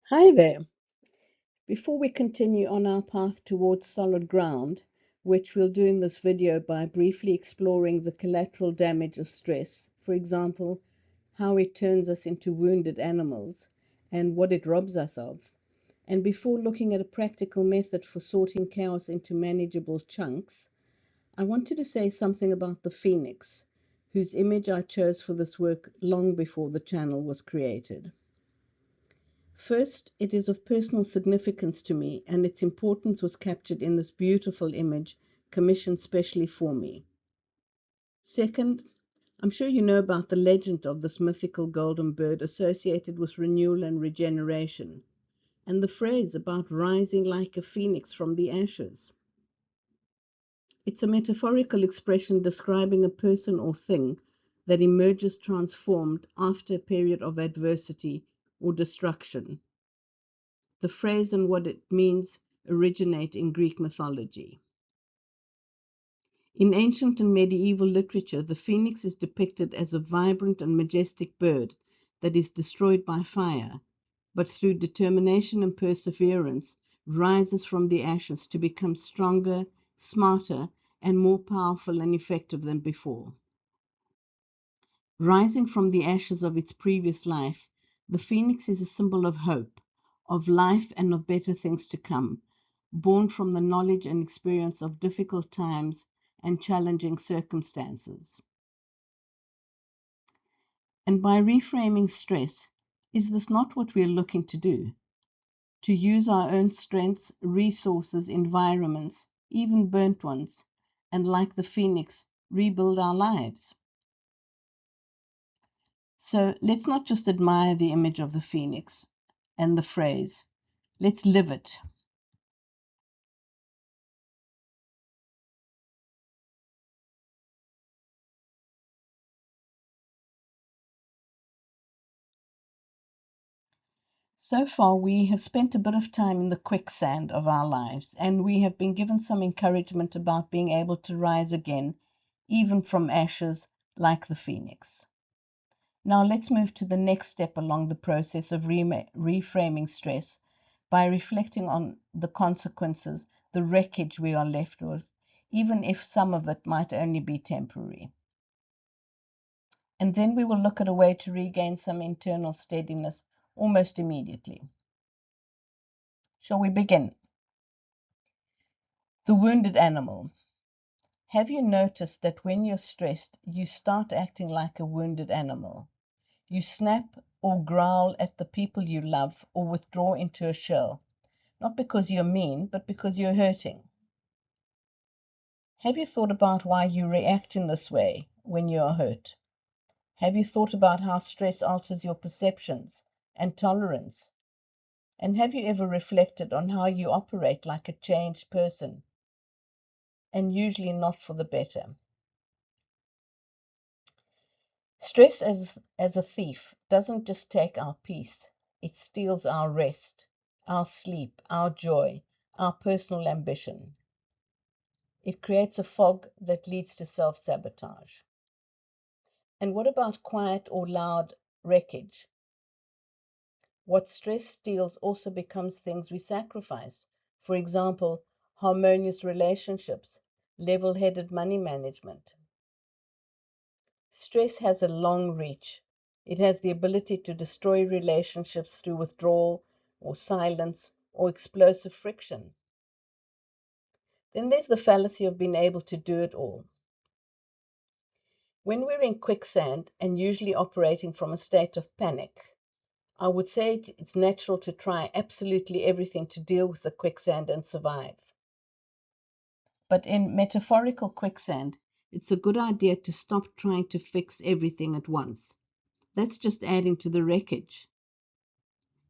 Hi there. Before we continue on our path towards solid ground, which we'll do in this video by briefly exploring the collateral damage of stress, for example, how it turns us into wounded animals and what it robs us of, and before looking at a practical method for sorting chaos into manageable chunks, I wanted to say something about the phoenix, whose image I chose for this work long before the channel was created. First, it is of personal significance to me, and its importance was captured in this beautiful image commissioned specially for me. Second, I'm sure you know about the legend of this mythical golden bird associated with renewal and regeneration, and the phrase about rising like a phoenix from the ashes. It's a metaphorical expression describing a person or thing that emerges transformed after a period of adversity or destruction. The phrase and what it means originate in Greek mythology. In ancient and medieval literature, the phoenix is depicted as a vibrant and majestic bird that is destroyed by fire, but through determination and perseverance rises from the ashes to become stronger, smarter, and more powerful and effective than before. Rising from the ashes of its previous life, the phoenix is a symbol of hope, of life and of better things to come, born from the knowledge and experience of difficult times and challenging circumstances. And by reframing stress, is this not what we are looking to do? To use our own strengths, resources, environments, even burnt ones, and like the phoenix, rebuild our lives? So let's not just admire the image of the phoenix and the phrase, let's live it. So far, we have spent a bit of time in the quicksand of our lives, and we have been given some encouragement about being able to rise again, even from ashes, like the phoenix. Now let's move to the next step along the process of reframing stress by reflecting on the consequences, the wreckage we are left with, even if some of it might only be temporary. And then we will look at a way to regain some internal steadiness almost immediately. Shall we begin? The wounded animal. Have you noticed that when you're stressed, you start acting like a wounded animal? You snap or growl at the people you love or withdraw into a shell, not because you're mean, but because you're hurting. Have you thought about why you react in this way when you are hurt? Have you thought about how stress alters your perceptions and tolerance? And have you ever reflected on how you operate like a changed person, and usually not for the better? Stress as a thief doesn't just take our peace, it steals our rest, our sleep, our joy, our personal ambition. It creates a fog that leads to self-sabotage. And what about quiet or loud wreckage? What stress steals also becomes things we sacrifice. For example, harmonious relationships, level-headed money management. Stress has a long reach. It has the ability to destroy relationships through withdrawal or silence or explosive friction. Then there's the fallacy of being able to do it all. When we're in quicksand and usually operating from a state of panic, I would say it's natural to try absolutely everything to deal with the quicksand and survive. But in metaphorical quicksand, it's a good idea to stop trying to fix everything at once. That's just adding to the wreckage.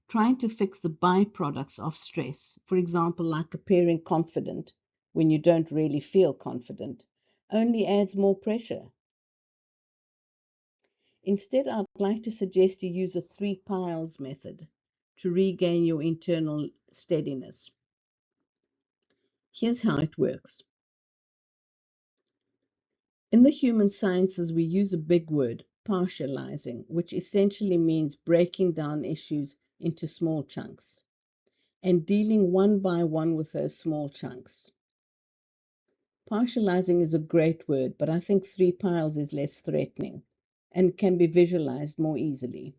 Trying to fix the byproducts of stress, for example, like appearing confident when you don't really feel confident, only adds more pressure. Instead, I'd like to suggest you use a 3 piles method to regain your internal steadiness. Here's how it works. In the human sciences, we use a big word, partializing, which essentially means breaking down issues into small chunks and dealing one by one with those small chunks. Partializing is a great word, but I think 3 piles is less threatening and can be visualized more easily.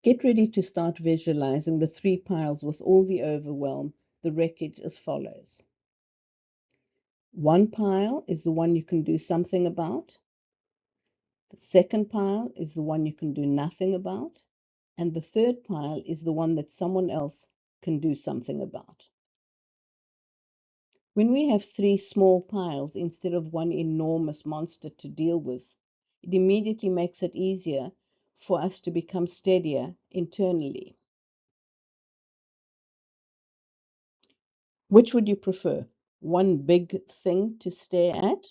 Get ready to start visualizing the 3 piles with all the overwhelm, the wreckage as follows. 1 pile is the one you can do something about. The second pile is the one you can do nothing about. And the third pile is the one that someone else can do something about. When we have 3 small piles instead of one enormous monster to deal with, it immediately makes it easier for us to become steadier internally. Which would you prefer? One big thing to stare at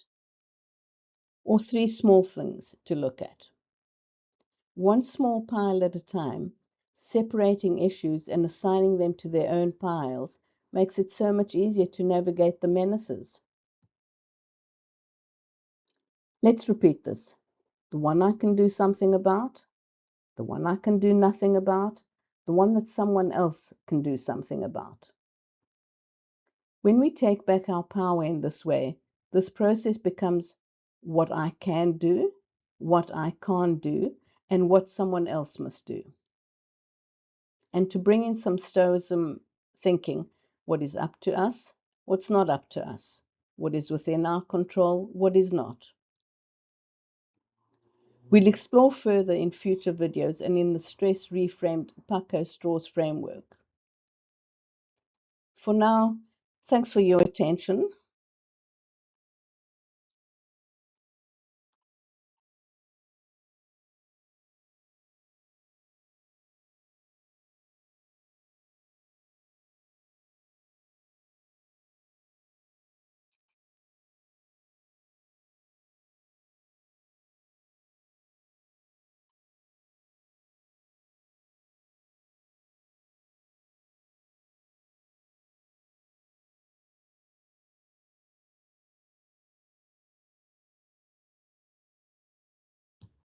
or 3 small things to look at? One small pile at a time, separating issues and assigning them to their own piles makes it so much easier to navigate the menaces. Let's repeat this. The one I can do something about, the one I can do nothing about, the one that someone else can do something about. When we take back our power in this way, this process becomes what I can do, what I can't do, and what someone else must do. And to bring in some stoicism thinking, what is up to us, what's not up to us, what is within our control, what is not. We'll explore further in future videos and in the stress reframed Paco Straws framework. For now, thanks for your attention.